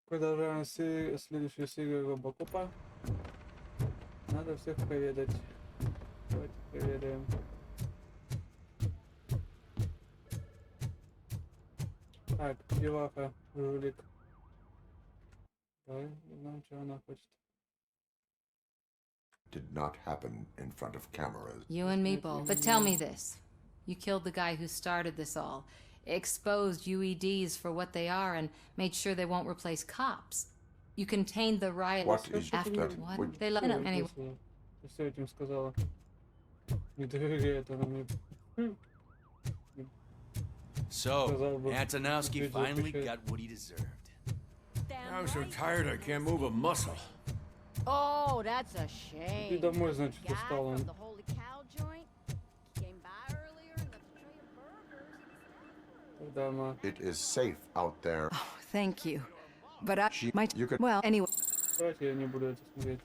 Продолжаем следующую серию RoboCop'а. Надо всех проведать. Давайте проведаем. Так, деваха, жулик. Давай узнаем, что она хочет. Did not happen in front of cameras. You and me both. But tell me this. You killed the guy who started this all, exposed UEDs for what they are, and made sure they won't replace cops. You contained the riot What is after that? what? They love it anyway. Ты все этим сказала. Не доверяет она мне. So, Antonowski finally got what he deserved. I'm so tired I can't move a muscle. Oh, that's a shame. И домой, значит, Guy устал он. from the Holy Cow joint came by earlier and left a tray of burgers. Тогда она... It is safe out there. Oh, thank you. But I might. You could. Well, anyway. Давайте я не буду это смотреть.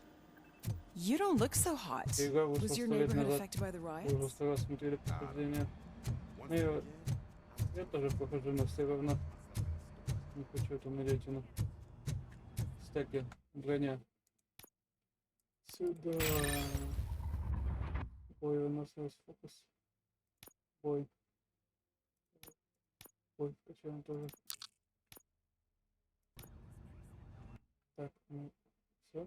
You don't look so hot. Игра вышла Was your 100 лет neighborhood назад. affected by the Вы уже riots? 100 раз смотрели прохождение. Ну я тоже прохожу, но все равно не хочу эту умереть. Стеки, броня. Сюда. Ой, у нас фокус. Ой. Ой, качаем тоже. Так, ну, все.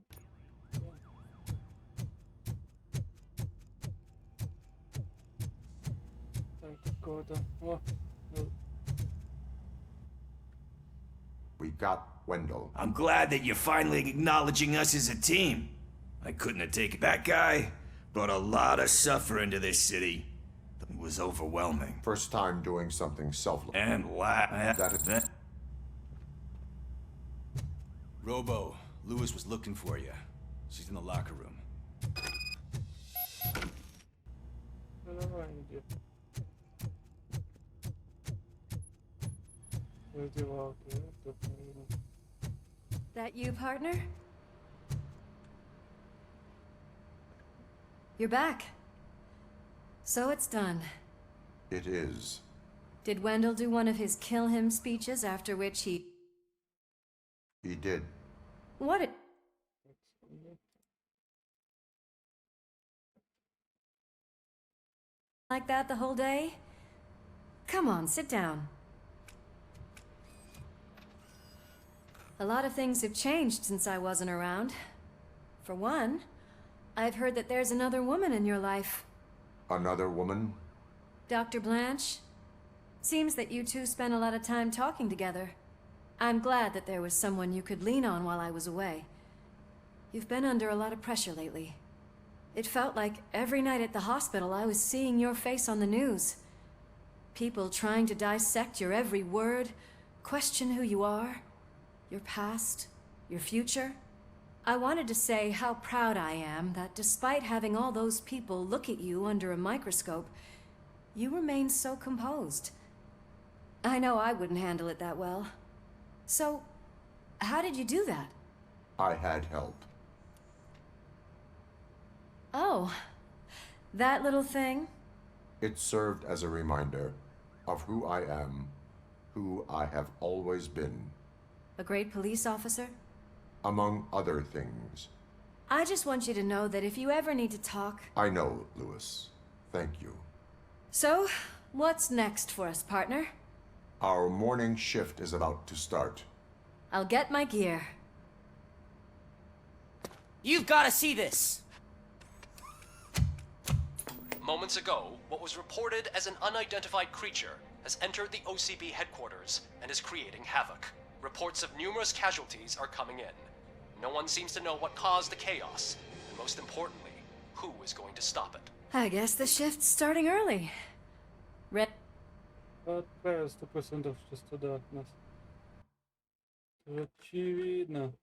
Так, какого-то. О, ну, We got Wendell. I'm glad that you're finally acknowledging us as a team. I couldn't have taken that guy. Brought a lot of suffering to this city. It was overwhelming. First time doing something selfless. And That Robo, Lewis was looking for you. She's in the locker room. ну давай, иди. Раздевалки, тут, наверное. That you, partner? You're back. So it's done. It is. Did Wendell do one of his kill him speeches after which he... He did. What it... Like that the whole day? Come on, sit down. A lot of things have changed since I wasn't around. For one, I've heard that there's another woman in your life. Another woman? Dr. Blanche? Seems that you two spent a lot of time talking together. I'm glad that there was someone you could lean on while I was away. You've been under a lot of pressure lately. It felt like every night at the hospital I was seeing your face on the news. People trying to dissect your every word, question who you are, your past, your future. I wanted to say how proud I am that despite having all those people look at you under a microscope, you remain so composed. I know I wouldn't handle it that well. So, how did you do that? I had help. Oh, that little thing? It served as a reminder of who I am, who I have always been, A great police officer? among other things. I just want you to know that if you ever need to talk... I know, Lewis. Thank you. So, what's next for us, partner? Our morning shift is about to start. I'll get my gear. You've got to see this! Moments ago, what was reported as an unidentified creature has entered the OCB headquarters and is creating havoc. Reports of numerous casualties are coming in. No one seems to know what caused the chaos, and most importantly, who is going to stop it. I guess the shift's starting early. Red... Отправил 100% сейчас туда от нас. Очевидно.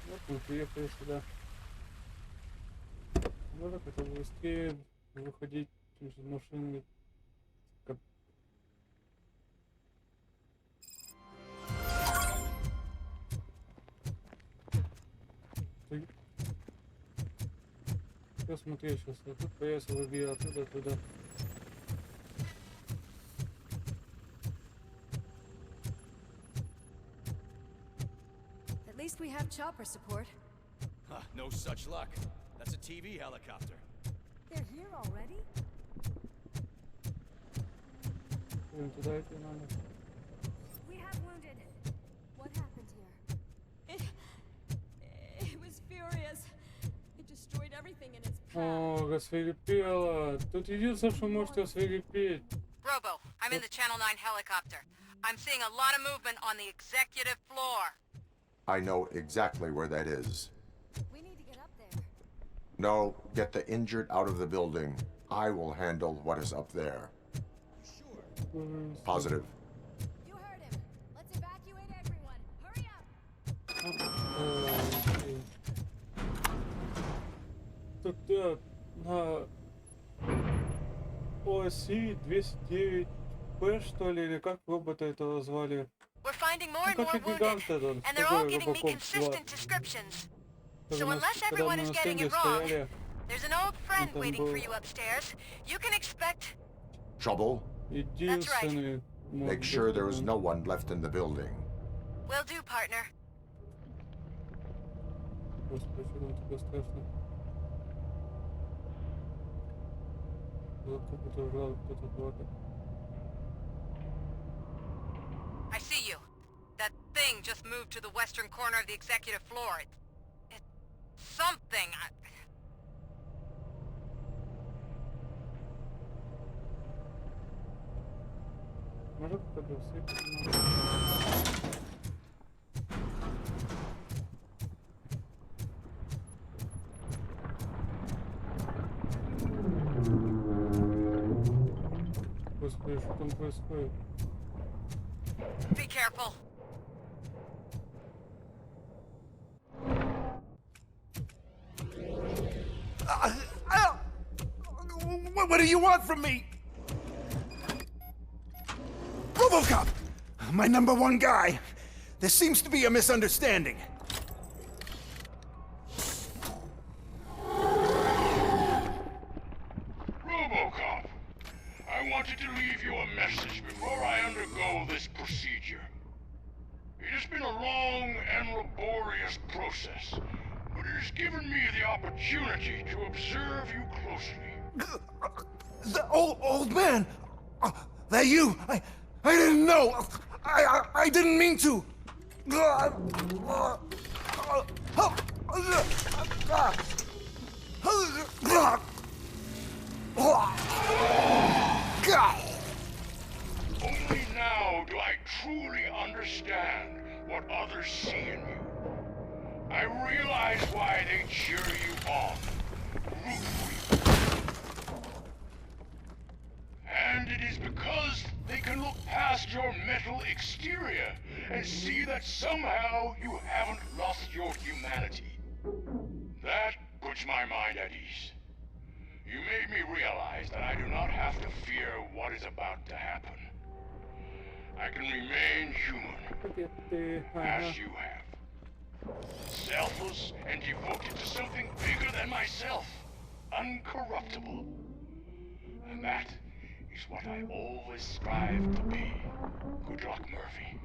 Вот мы приехали сюда. Надо как-то быстрее выходить из машины. Все, смотри, сейчас я тут пояс выбью оттуда туда. least we have chopper support. Huh, no such luck. That's a TV helicopter. They're here already? Идем туда, если надо. We have wounded. What happened here? It was furious. It destroyed everything in its path. О, рассвирепела. Тут единственное, что может рассвирепеть. Robo, I'm in the Channel 9 helicopter. I'm seeing a lot of movement on the executive floor. I know exactly where that is. We need to get up there. No, get the injured out of the building. I will handle what is up there. Positive. You heard him. Let's evacuate everyone. Hurry up. Тут на оси 209П, что ли, или как робота этого звали? We're finding more and Ну, more как и гигант wounded, этот, and they're all такой getting me RoboCop consistent 2. descriptions. Когда So мы unless когда everyone мы is на getting стенде it wrong, стояли, there's an old friend там waiting for был you upstairs. You can expect... Trouble? единственный... Make sure there is no one left in the building. Will do, partner. Господи, что там такое страшное? Кто-то жрал, кто-то плакал. I see you. That thing just moved to the western corner of the executive floor. It's something. Может, кто-то всыпать? Господи, что там происходит? Be careful. What do you want from me? RoboCop! My #1 guy. There seems to be a misunderstanding. RoboCop, I wanted to leave you a message before I undergo this procedure. It has been a long and laborious process, but it has given me the opportunity to observe you closely. The old man! That you? I didn't know! I didn't mean to! Only now do I truly understand what others see in you. I realize why they cheer you on, root for you. And it is because they can look past your metal exterior and see that somehow you haven't lost your humanity. That puts my mind at ease. You made me realize that I do not have to fear what is about to happen. I can remain human, as you have. Selfless and devoted to something bigger than myself. Uncorruptible. And that is what I always strive to be. Good luck, Murphy.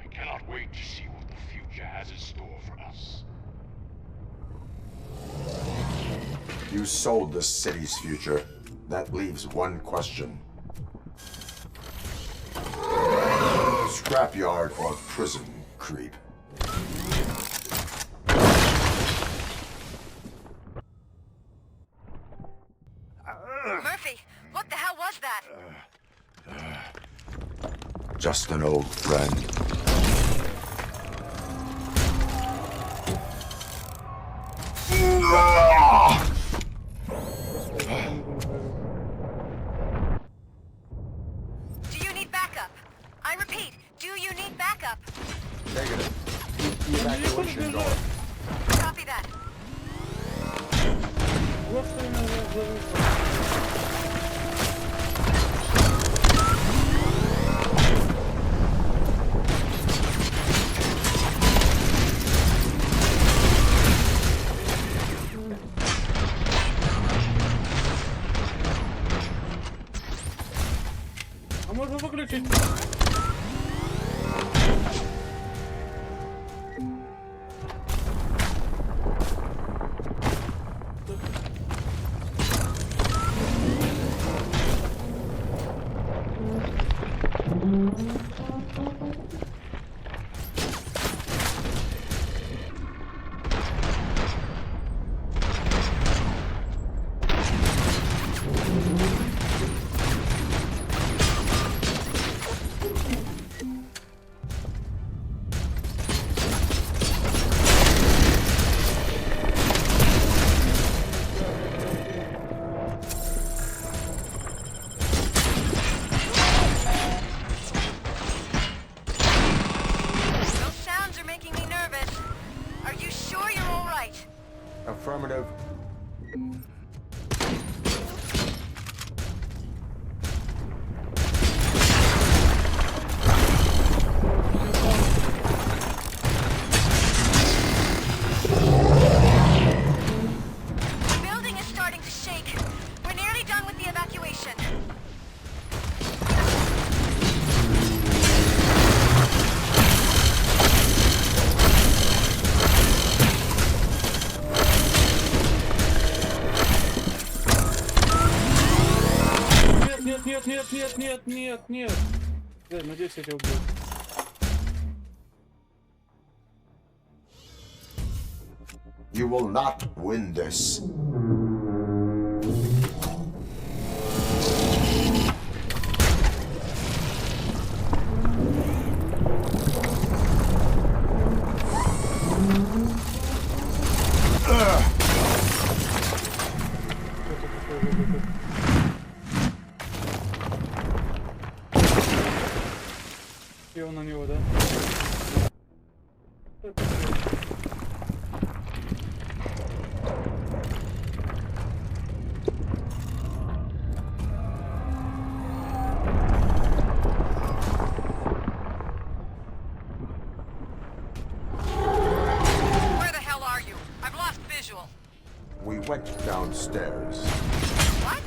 I cannot wait to see what the future has in store for us. You sold the city's future. That leaves one question. Scrapyard or prison, creep? Murphy, what the hell was that? Just an old friend. Do you need backup? I repeat, do you need backup? Negative. Evacuation door. Copy that. А можно выключить? Those sounds are making me nervous. Are you sure you're all right? Affirmative. The building is starting to shake. We're nearly done with the evacuation. Нет. Да, надеюсь, я тебя убью. You will not win this. Сел на него, да? Where the hell are you? I've lost visual. We went downstairs. What?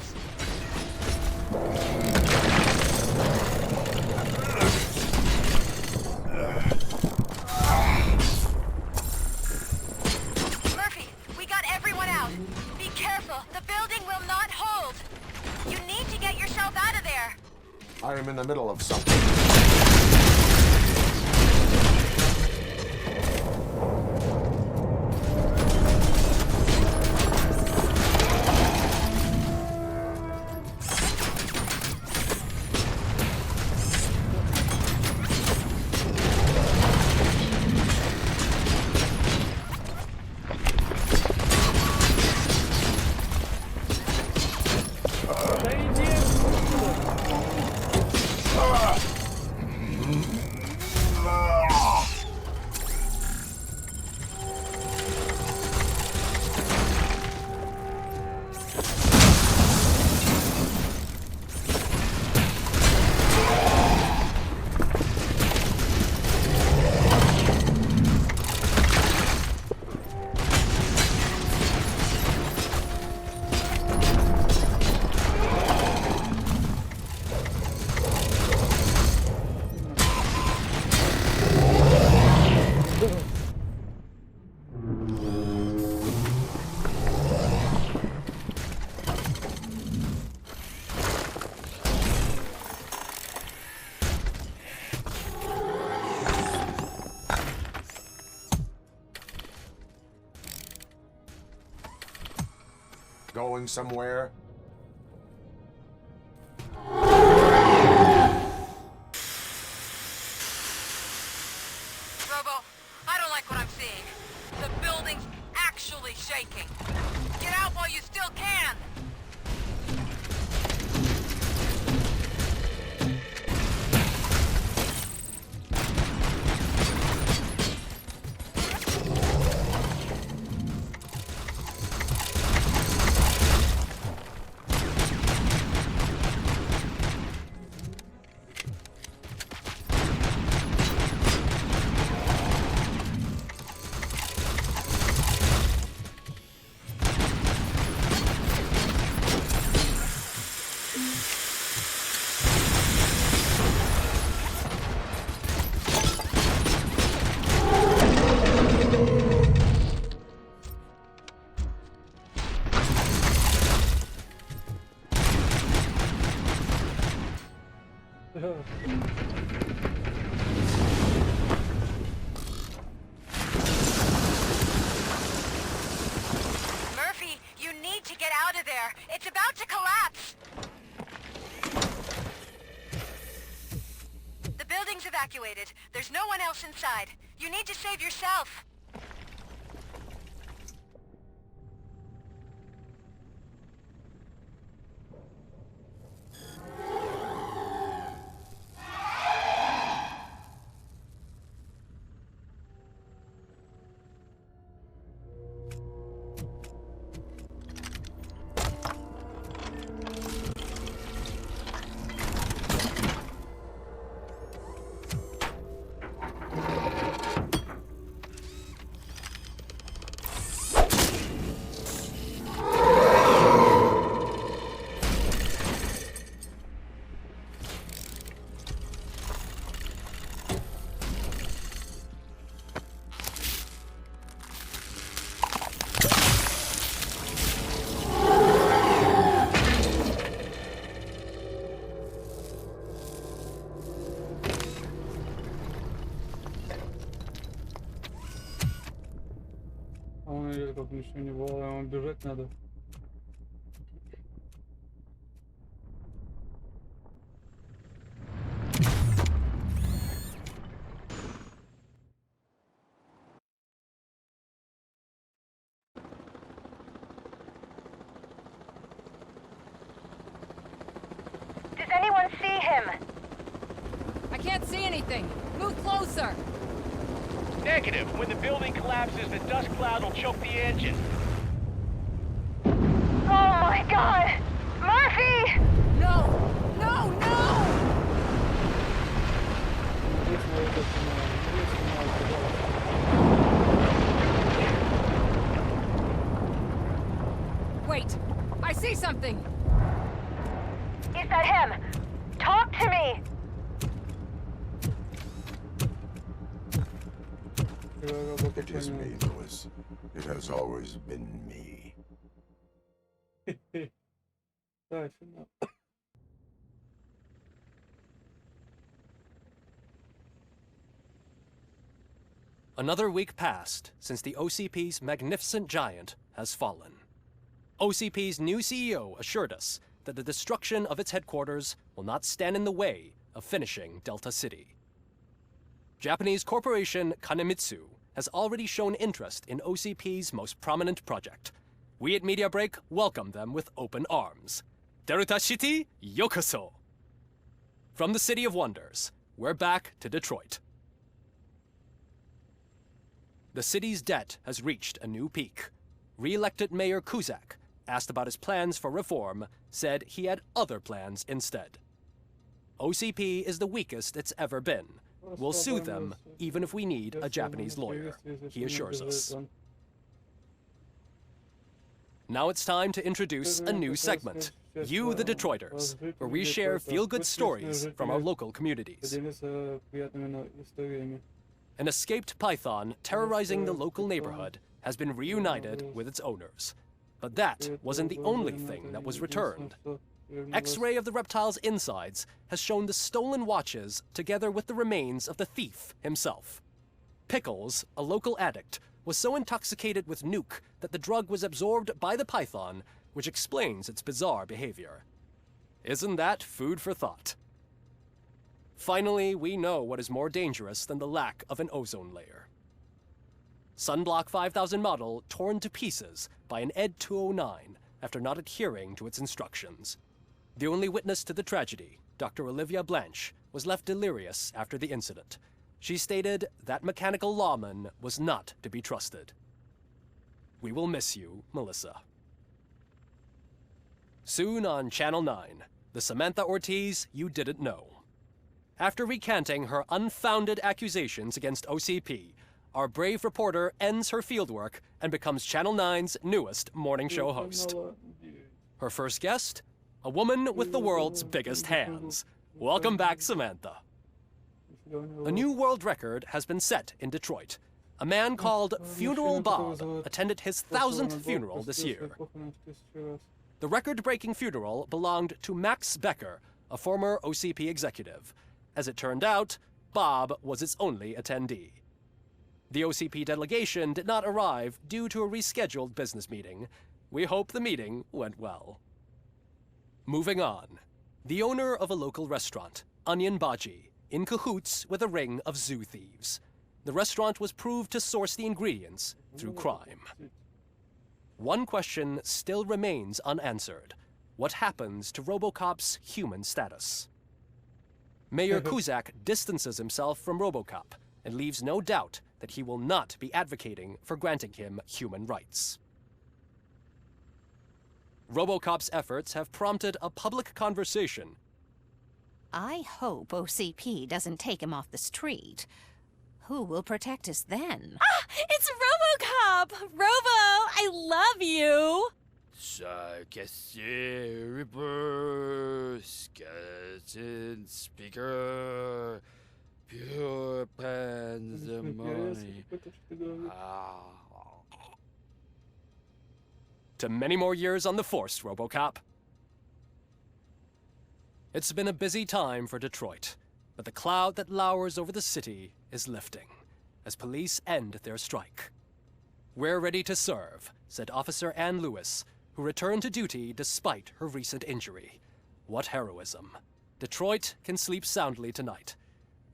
Murphy, we got everyone out. Be careful. The building will not hold. You need to get yourself out of there. I am in the middle of something. Да иди Going somewhere? Robo, I don't like what I'm seeing. The building's actually shaking. Get out while you still can. Murphy, you need to get out of there. It's about to collapse. The building's evacuated. There's no one else inside. You need to save yourself. А он идет, как ничего не было, ему бежать надо. Does anyone see him? I can't see anything. Move closer. Negative. When the building collapses, the dust cloud will choke the engine. Oh my god! Murphy! No! No! No! Wait! I see something! Is that him? Talk to me! It is me, Lewis. It has always been me. Финал. Another week passed since the OCP's magnificent giant has fallen. OCP's new CEO assured us that the destruction of its headquarters will not stand in the way of finishing Delta City. Japanese corporation Kanemitsu has already shown interest in OCP's most prominent project. We at Media Break welcome them with open arms. Delta City, yokoso! From the City of Wonders, we're back to Detroit. The city's debt has reached a new peak. Re-elected Mayor Kuzak, asked about his plans for reform, said he had other plans instead. OCP is the weakest it's ever been. We'll sue them, even if we need a Japanese lawyer, he assures us. Now it's time to introduce a new segment, You the Detroiters, where we share feel-good stories from our local communities. An escaped python terrorizing the local neighborhood has been reunited with its owners. But that wasn't the only thing that was returned. X-ray of the reptile's insides has shown the stolen watches together with the remains of the thief himself. Pickles, a local addict, was so intoxicated with nuke that the drug was absorbed by the python, which explains its bizarre behavior. Isn't that food for thought? Finally, we know what is more dangerous than the lack of an ozone layer. Sunblock 5000 model torn to pieces by an ED 209 after not adhering to its instructions. The only witness to the tragedy, Dr. Olivia Blanche, was left delirious after the incident. She stated that mechanical lawman was not to be trusted. We will miss you, Melissa. Soon on Channel 9, the Samantha Ortiz you didn't know. After recanting her unfounded accusations against OCP, our brave reporter ends her fieldwork and becomes Channel 9's newest morning show host. Her first guest? A woman with the world's biggest hands. Welcome back, Samantha. A new world record has been set in Detroit. A man called Funeral Bob attended his 1000th funeral this year. The record-breaking funeral belonged to Max Becker, a former OCP executive. As it turned out, Bob was its only attendee. The OCP delegation did not arrive due to a rescheduled business meeting. We hope the meeting went well. Moving on. The owner of a local restaurant, Onion Baji, in cahoots with a ring of zoo thieves. The restaurant was proved to source the ingredients through crime. One question still remains unanswered. What happens to RoboCop's human status? Mayor Kuzak distances himself from RoboCop and leaves no doubt that he will not be advocating for granting him human rights. RoboCop's efforts have prompted a public conversation. I hope OCP doesn't take him off the street. Who will protect us then? Ah! It's RoboCop! Robo, I love you! Skeleton speaker, pure pandemonium. To many more years on the force, RoboCop. It's been a busy time for Detroit, but the cloud that lowers over the city is lifting as police end their strike. We're ready to serve, said Officer Ann Lewis, who returned to duty despite her recent injury. What heroism. Detroit can sleep soundly tonight.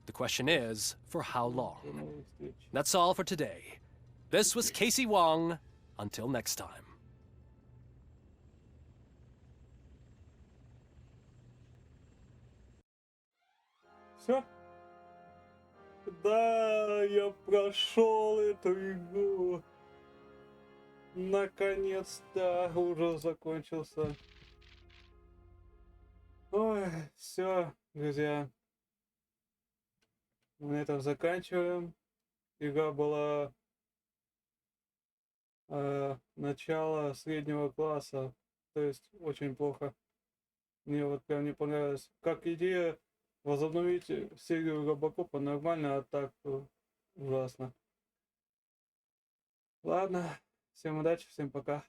The question is, for how long? That's all for today. This was Casey Wong. Until next time. Все? Да, я прошел эту игру. Наконец-то ужас закончился. Ой, все, друзья. Мы на этом заканчиваем. Игра была начало среднего класса. То есть очень плохо. Мне вот прям не понравилось. Как идея возобновить серию RoboCop нормально, а так ужасно. Ладно, всем удачи, всем пока.